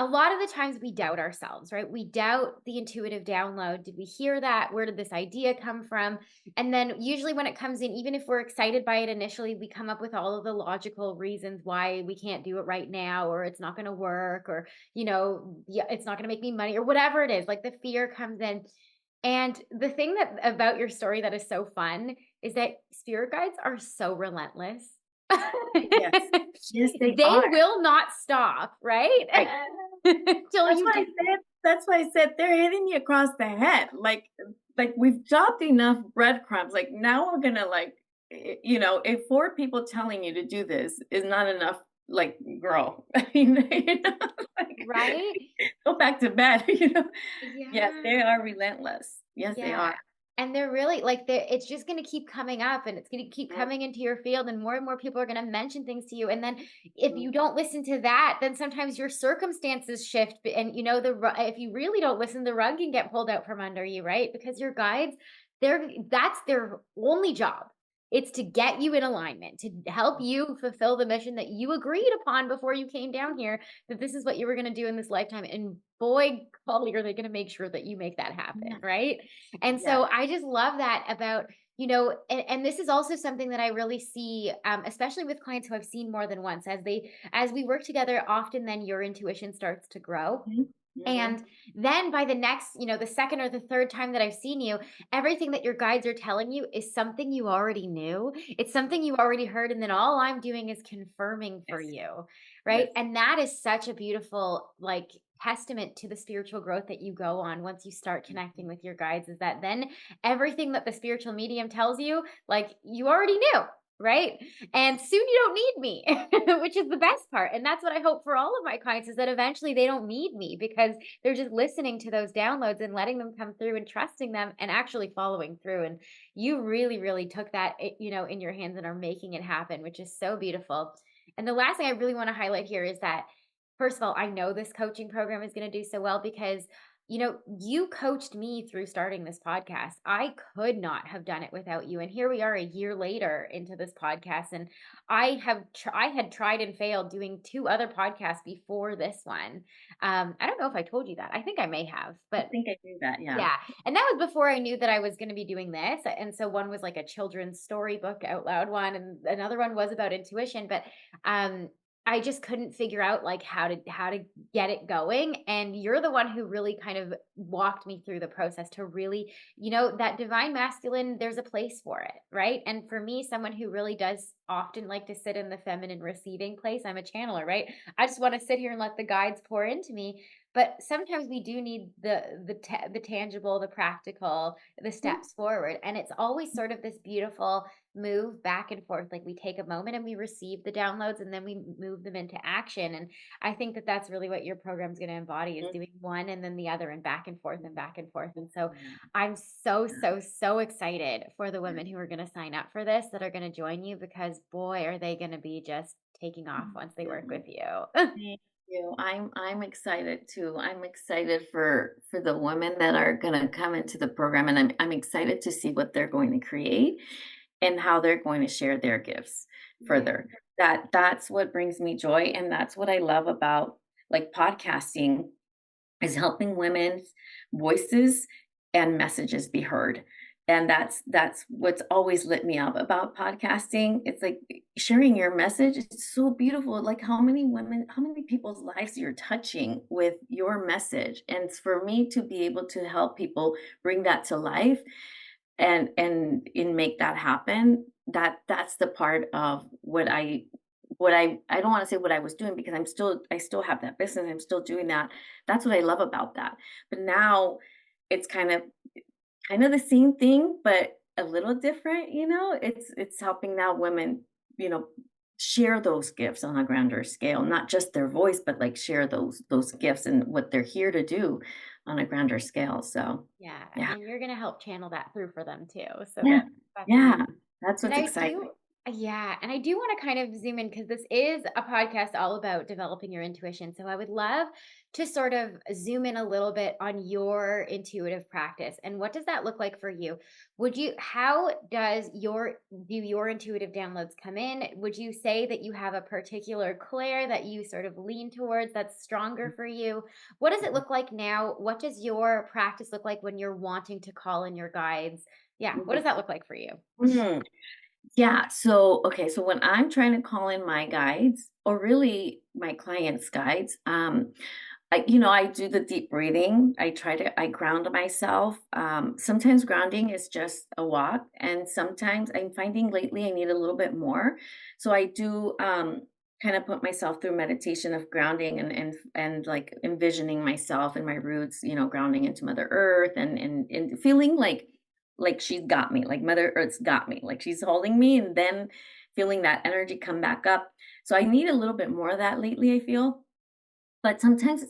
a lot of the times we doubt ourselves, right? We doubt the intuitive download. Did we hear that? Where did this idea come from? And then usually when it comes in, even if we're excited by it initially, we come up with all of the logical reasons why we can't do it right now, or it's not going to work, or, yeah, it's not going to make me money, or whatever it is. Like the fear comes in. And the thing that about your story that is so fun is that spirit guides are so relentless. Yes. Yes, they They are. will not stop, right? Right. Till That's you why I do. said that's why I said they're hitting me across the head. Like we've dropped enough breadcrumbs. Like now we're gonna if four people telling you to do this is not enough, like, girl, like, Right? go back to bed, Yes, Yeah. they are relentless. Yes, they Yeah. are. And they're really like it's just gonna keep coming up and it's gonna keep Mhm, coming into your field and more people are gonna mention things to you. And then if mhm. you don't listen to that, then sometimes your circumstances shift. And if you really don't listen, the rug can get pulled out from under you, right? Because your guides, that's their only job. It's to get you in alignment, to help you fulfill the mission that you agreed upon before you came down here, that this is what you were gonna do in this lifetime. And boy, golly, are they gonna make sure that you make that happen, Yeah, right? And yes. so I just love that about, and this is also something that I really see, especially with clients who I've seen more than once, as we work together, often then your intuition starts to grow. Mhm, mhm. And then by the next, the second or the third time that I've seen you, everything that your guides are telling you is something you already knew. It's something you already heard. And then all I'm doing is confirming for Yes, you. Right. yes. And that is such a beautiful, like, testament to the spiritual growth that you go on once you start connecting with your guides is that then everything that the spiritual medium tells you, like, you already knew. Right. And soon you don't need me, which is the best part. And that's what I hope for all of my clients is that eventually they don't need me because they're just listening to those downloads and letting them come through and trusting them and actually following through. And you really, really took that, in your hands and are making it happen, which is so beautiful. And the last thing I really want to highlight here is that, first of all, I know this coaching program is going to do so well because you coached me through starting this podcast. I could not have done it without you. And here we are a year later into this podcast. And I had tried and failed doing two other podcasts before this one. I don't know if I told you that. I think I may have, I but think I do that, yeah. yeah. And that was before I knew that I was going to be doing this. And so one was like a children's storybook out loud one, and another one was about intuition. But um, I just couldn't figure out like how to get it going. And you're the one who really kind of walked me through the process to really, that divine masculine, there's a place for it, right? And for me, someone who really does often like to sit in the feminine receiving place, I'm a channeler, right? I just want to sit here and let the guides pour into me, but sometimes we do need the tangible, the practical, the Mhm, steps forward, and it's always sort of this beautiful move back and forth. Like we take a moment and we receive the downloads, and then we move them into action. And I think that that's really what your program's going to embody is mhm. doing one and then the other, and back and forth and back and forth. And so Yeah, I'm so yeah, so so excited for the yeah. women who are going to sign up for this, that are going to join you, because boy, are they going to be just taking off Thank once they work you. with you. Thank you. I'm excited too. I'm excited for the women that are gonna come into the program, and I'm excited to see what they're going to create and how they're going to share their gifts Yeah. further. That's what brings me joy, and that's what I love about, like, podcasting is helping women's voices and messages be heard. And that's what's always lit me up about podcasting. It's like sharing your message. It's so beautiful. Like how many women, how many people's lives you're touching with your message. And for me to be able to help people bring that to life and make that happen that's the part of what I don't wanna say what I was doing because I still have that business, I'm still doing that. That's what I love about that. But now it's kind of the same thing, but a little different, you know? It's helping now women, you know, share those gifts on a grander scale, not just their voice, but like share those gifts and what they're here to do on a grander scale. So, Yeah, yeah. and you're gonna help channel that through for them too, so Yeah. that's Yeah. amazing. That's And what's I exciting. do yeah, and I do wanna kind of zoom in because this is a podcast all about developing your intuition, so I would love to sort of zoom in a little bit on your intuitive practice, and what does that look like for you? Would you how does your do your intuitive downloads come in? Would you say that you have a particular clair that you sort of lean towards that's stronger for you? What does it look like now? What does your practice look like when you're wanting to call in your guides? Yeah, what Mhm. does that look like for you? Mhm. Yeah, so okay, so when I'm trying to call in my guides or really my clients' guides, I do the deep breathing. I ground myself. Sometimes grounding is just a walk, and sometimes I'm finding lately I need a little bit more. So I do kind of put myself through meditation of grounding and like envisioning myself and my roots, grounding into Mother Earth and feeling like she's got me, like Mother Earth's got me, like she's holding me, and then feeling that energy come back up. So I need a little bit more of that lately, I feel, but sometimes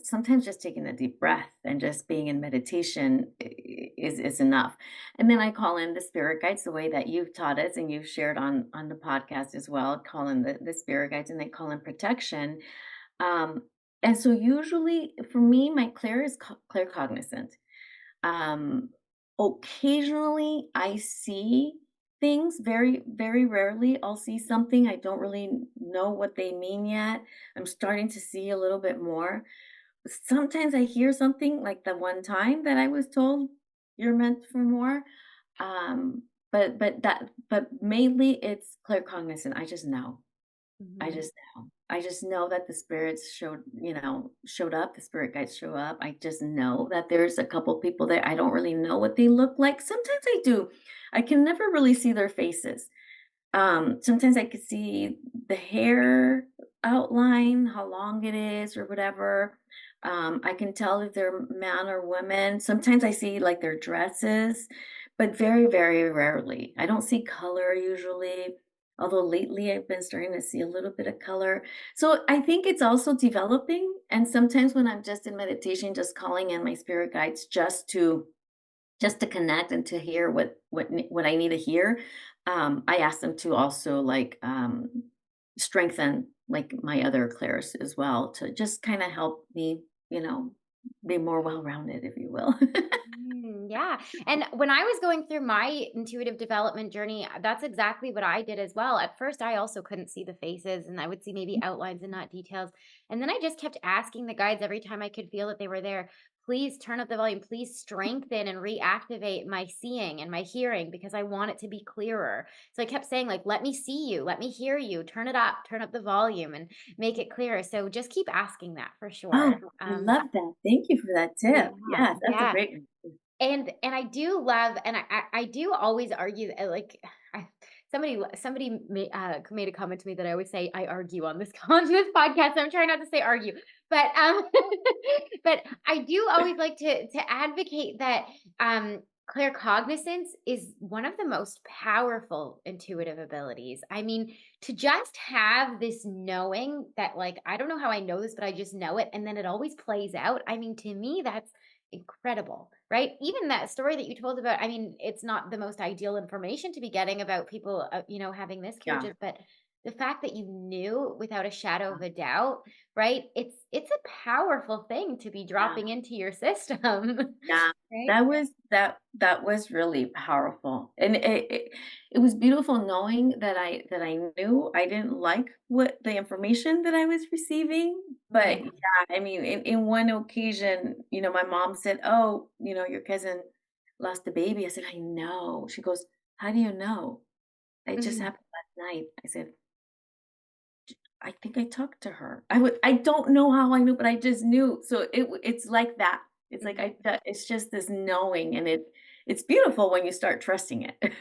just taking a deep breath and just being in meditation is enough. And then I call in the spirit guides the way that you've taught us and you've shared on the podcast as well. Call in the spirit guides and they call in protection. Um, and so usually for me, my claircognizant. Um, Occasionally, I see things, very, very rarely, I'll see something, I don't really know what they mean yet. I'm starting to see a little bit more. Sometimes I hear something like the one time that I was told, "You're meant for more." But mainly it's claircognizant, I just know. I Mhm. just know. I just know that the spirits showed up, the spirit guides show up. I just know that there's a couple people there. I don't really know what they look like. Sometimes I do. I can never really see their faces. Sometimes I could see the hair outline, how long it is or whatever. I can tell if they're man or women. Sometimes I see like their dresses, but very, very rarely. I don't see color usually. Although lately I've been starting to see a little bit of color. So I think it's also developing. And sometimes when I'm just in meditation, just calling in my spirit guides just to connect and to hear what I need to hear. I ask them to also like strengthen like my other clairs as well to just kind of help me, you know, be more well-rounded, if you will. Yeah. And when I was going through my intuitive development journey, that's exactly what I did as well. At first, I also couldn't see the faces and I would see maybe outlines and not details. And then I just kept asking the guides every time I could feel that they were there, please turn up the volume, please strengthen and reactivate my seeing and my hearing because I want it to be clearer. So I kept saying, like, let me see you, let me hear you, turn up the volume and make it clearer. So just keep asking that for Oh, sure. I love that. Thank you for that Yeah, tip. Yes, that's a yeah. great one. And I do love and I do always argue, like, I somebody made a comment to me that I always say I argue on this on this podcast, so I'm trying not to say argue. But, but I do always like to advocate that, claircognizance is one of the most powerful intuitive abilities. I mean, to just have this knowing that, like, I don't know how I know this, but I just know it, and then it always plays out. I mean, to me, that's incredible, right? Even that story that you told about, I mean, it's not the most ideal information to be getting about people, having Yeah. miscarriages, but the fact that you knew without a shadow of a doubt, right? It's a powerful thing to be Yeah. dropping into your system, Yeah, right? that was really powerful, and it was beautiful knowing that I knew I didn't like what the information that I was receiving, but Yeah. yeah, I mean, in one occasion, my mom said, "Oh, your cousin lost a baby." I said, "I know." She goes, "How do you know?" "It just Mhm. happened last night." I said, "I think I talked to her." I don't know how I knew, but I just knew. So it's like that. It's like Mhm. it's just this knowing, and it. it's beautiful when you start trusting it.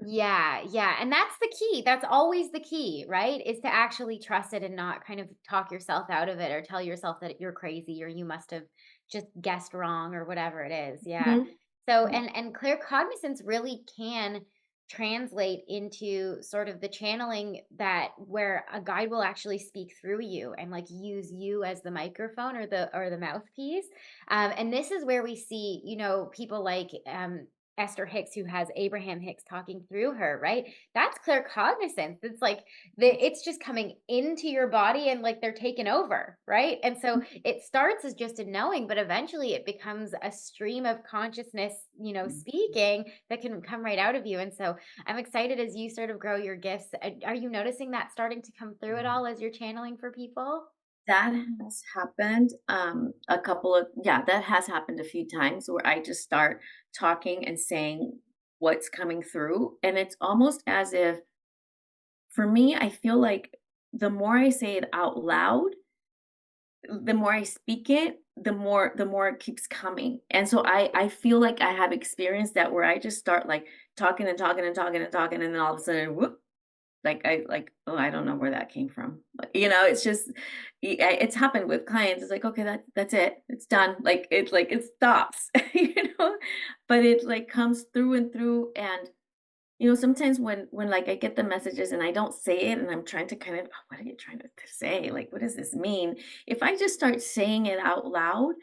Yeah, yeah, and that's the key. That's always the key, right? Is to actually trust it and not kind of talk yourself out of it or tell yourself that you're crazy or you must have just guessed wrong or whatever it is. Yeah. Mhm. So Yeah. and clear cognizance really can translate into sort of the channeling that where a guide will actually speak through you and like use you as the microphone or the mouthpiece. And this is where we see, people like Esther Hicks, who has Abraham Hicks talking through her, right? That's clear cognizance. It's like it's just coming into your body and like they're taken over, right? And so it starts as just a knowing, but eventually it becomes a stream of consciousness, speaking that can come right out of you. And so I'm excited as you sort of grow your gifts. Are you noticing that starting to come through at all as you're channeling for people? That has happened, a couple of yeah, that has happened a few times where I just start talking and saying what's coming through, and it's almost as if for me, I feel like the more I say it out loud, the more I speak it, the more it keeps coming. And so I feel like I have experienced that where I just start like talking and talking and talking and talking, and then all of a sudden, whoop, oh, I don't know where that came from. It's just it's happened with clients. It's like, okay, that's it. It's done. Like it stops, but it like comes through and through. And sometimes when like I get the messages and I don't say it and I'm trying to kind of, "Oh, what are you trying to say? Like, what does this mean?" If I just start saying it out loud,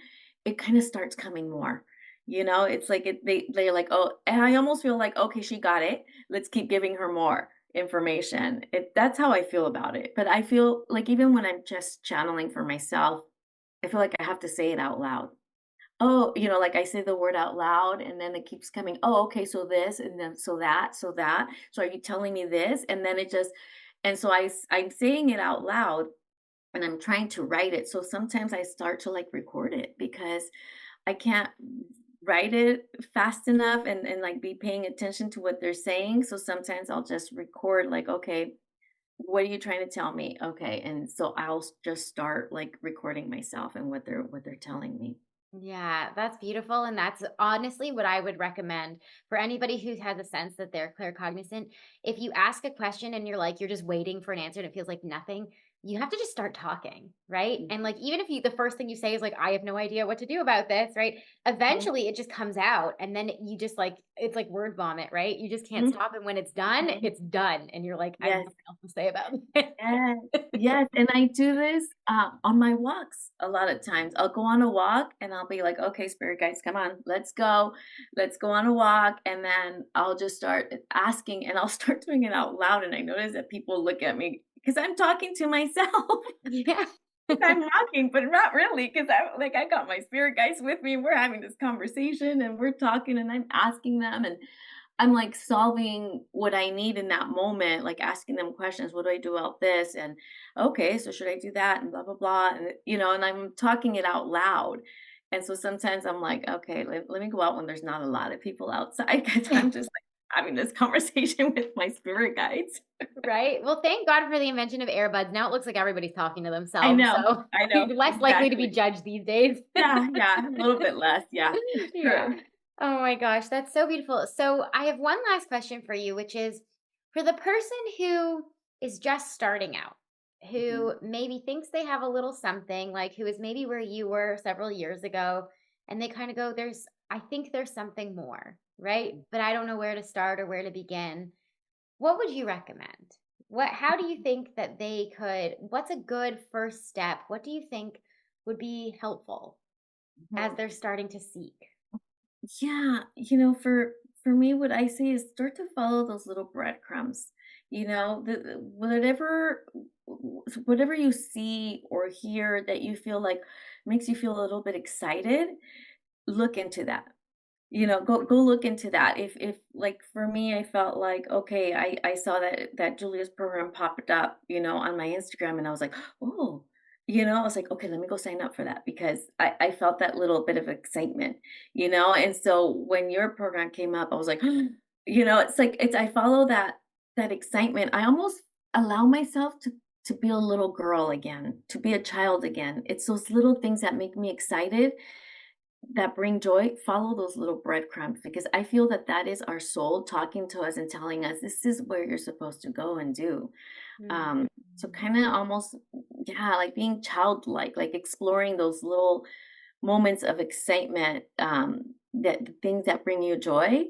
it kind of starts coming more. It's like they're like, oh, and I almost feel like, okay, she got it. Let's keep giving her more information. That's how I feel about it. But I feel like even when I'm just channeling for myself, I feel like I have to say it out loud. Oh, like I say the word out loud and then it keeps coming. Oh, okay, so this and then so that, so that. So are you telling me this? And then it just and so I'm saying it out loud and I'm trying to write it. So sometimes I start to like record it because I can't write it fast enough and like be paying attention to what they're saying. So sometimes I'll just record like, okay, what are you trying to tell me? Okay. And so just start like recording myself and what they're telling me. Yeah, that's beautiful. And that's honestly what I would recommend for anybody who has a sense that they're claircognizant. If you ask a question and you're just waiting for an answer and it feels like nothing, you have to just start talking, right? And like, even if the first thing you say is like, I have no idea what to do about this, right? Mhm, Eventually it just comes out and then you just like, it's like word vomit, right? You just can't mhm, stop. And when it's done, mhm. it's done. And you're like, I have Yes. nothing else to say about it. Yes, yes, and I do this, on my walks a lot of times. I'll go on a walk and I'll be like, "Okay, spirit guides, come on, let's go. Let's go on a walk," and then I'll just start asking and I'll start doing it out loud, and I notice that people look at me because 'cause I'm talking to myself. Yeah. I'm walking, but not really, because I got my spirit guides with me, and we're having this conversation, and we're talking, and I'm asking them, and I'm, like, solving what I need in that moment, like, asking them questions, "What do I do about this?" And, "Okay, so should I do that?" And blah, blah, blah, and I'm talking it out loud, and so sometimes I'm like, "Okay, let me go out when there's not a lot of people outside, because 'cause I'm just, like, having this conversation with my spirit guides." Right? Well, thank God for the invention of earbuds. Now it looks like everybody's talking to themselves, I so know, less likely to be exactly. judged these days. Yeah, yeah, a little bit less, yeah, Yeah. true. Oh my gosh, that's so beautiful. So I have one last question for you, which is for the person who is just starting out, Mhm, who maybe thinks they have a little something, like who is maybe where you were several years ago, and they kind of go, I think there's something more, right? But I don't know where to start or where to begin. What would you recommend? How do you think that what's a good first step? What do you think would be helpful as mhm. they're starting to seek? Yeah, for me, what I say is start to follow those little breadcrumbs. Whatever you see or hear that you feel like makes you feel a little bit excited, look into that. Go look into that. If like for me, I felt like, okay, I saw that Julia's program popped up, on my Instagram, and I was like, oh, I was like, okay, let me go sign up for that because I felt that little bit of excitement. And so when your program came up, I was like, it's like I follow that excitement. I almost allow myself to be a little girl again, to be a child again. It's those little things that make me excited that bring joy, follow those little breadcrumbs because I feel that that is our soul talking to us and telling us this is where you're supposed to go and do. Mhm. Um, so kind of almost, yeah, like being childlike, like exploring those little moments of excitement, that the things that bring you joy.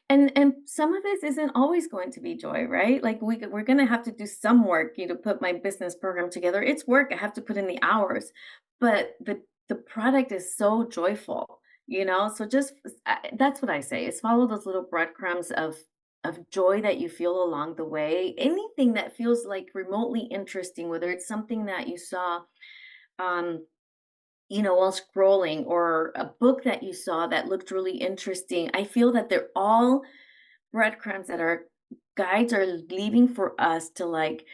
And some of this isn't always going to be joy, right? Like we're going to have to do some work, to put my business program together. It's work. I have to put in the hours, but the product is so joyful, so just that's what I say is follow those little breadcrumbs of joy that you feel along the way. Anything that feels like remotely interesting, whether it's something that you saw, um while scrolling, or a book that you saw that looked really interesting. I feel that they're all breadcrumbs that our guides are leaving for us to, like,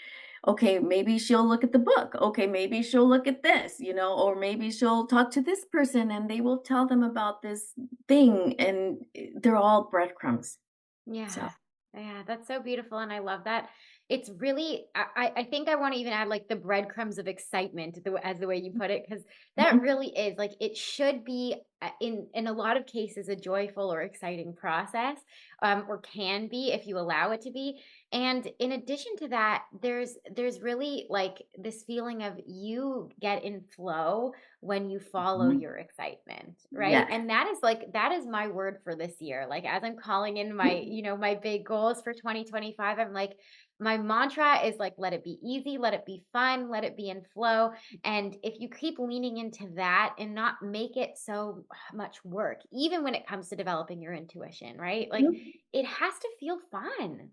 okay, maybe she'll look at the book. Okay, maybe she'll look at this, or maybe she'll talk to this person and they will tell them about this thing. And they're all breadcrumbs. So, Yeah. Yeah, that's so beautiful, and I love that. It's really I think I wanna even add, like, the breadcrumbs of excitement, as the way you put it, because that mhm, really is, like, it should be, in a lot of cases, a joyful or exciting process, or can be if you allow it to be, and in addition to that, there's really, like, this feeling of you get in flow when you follow mhm. your excitement, right? Yes. And that is my word for this year. Like as I'm calling in my, my big goals for 2025, I'm like my mantra is like let it be easy, let it be fun, let it be in flow. And if you keep leaning into that and not make it so much work, even when it comes to developing your intuition, right? Like Mhm. it has to feel fun.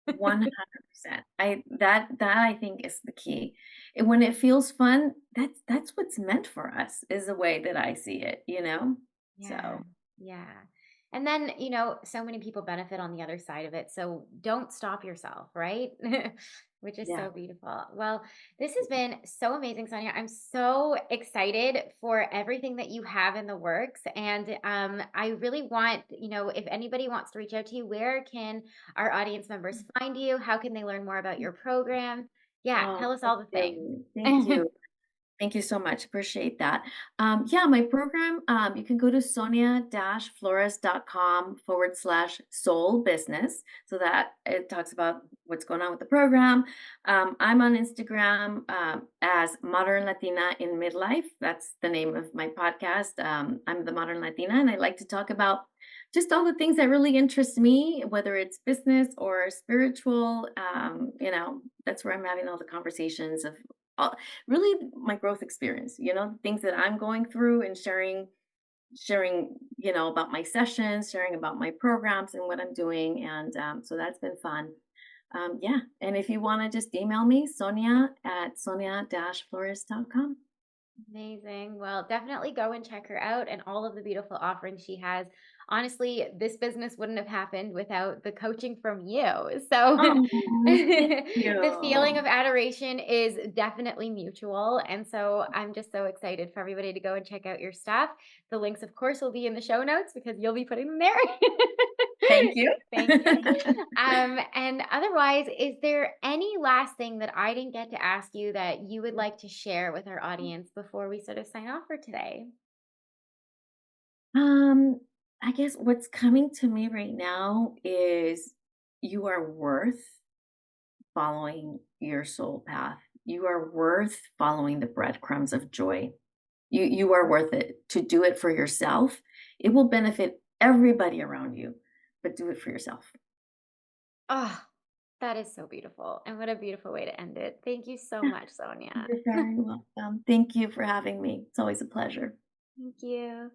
100%. That I think is the key. And when it feels fun, that's what's meant for us, is the way that I see it. Yeah. So, Yeah. And then, so many people benefit on the other side of it. So don't stop yourself, right? Which is yeah. so beautiful. Well, this has been so amazing, Sonia. I'm so excited for everything that you have in the works. And I really want, if anybody wants to reach out to you, where can our audience members find you? How can they learn more about your program? Yeah, Oh, tell us thank all the things. you. Thank you. Thank you so much. Appreciate that. Yeah, my program, you can go to sonia-flores.com/soul business. So that it talks about what's going on with the program. I'm on Instagram as Modern Latina in Midlife. That's the name of my podcast. I'm the Modern Latina, and I like to talk about just all the things that really interest me, whether it's business or spiritual. That's where I'm having all the conversations of all, really my growth experience, things that I'm going through, and sharing, about my sessions, sharing about my programs and what I'm doing. And so that's been fun. Yeah. And if you want to just email me, sonia@sonia-flores.com. Amazing. Well, definitely go and check her out and all of the beautiful offerings she has. Honestly, this business wouldn't have happened without the coaching from you. So Oh, thank the feeling you. of adoration is definitely mutual. And so I'm just so excited for everybody to go and check out your stuff. The links, of course, will be in the show notes because you'll be putting them there. Thank you. Thank you. And otherwise, is there any last thing that I didn't get to ask you that you would like to share with our audience before we sort of sign off for today? um, I guess what's coming to me right now is you are worth following your soul path. You are worth following the breadcrumbs of joy. You are worth it to do it for yourself. It will benefit everybody around you, but do it for yourself. Oh, that is so beautiful. And what a beautiful way to end it. Thank you so Yeah, much, Sonia. you're very welcome. Thank you for having me. It's always a pleasure. Thank you.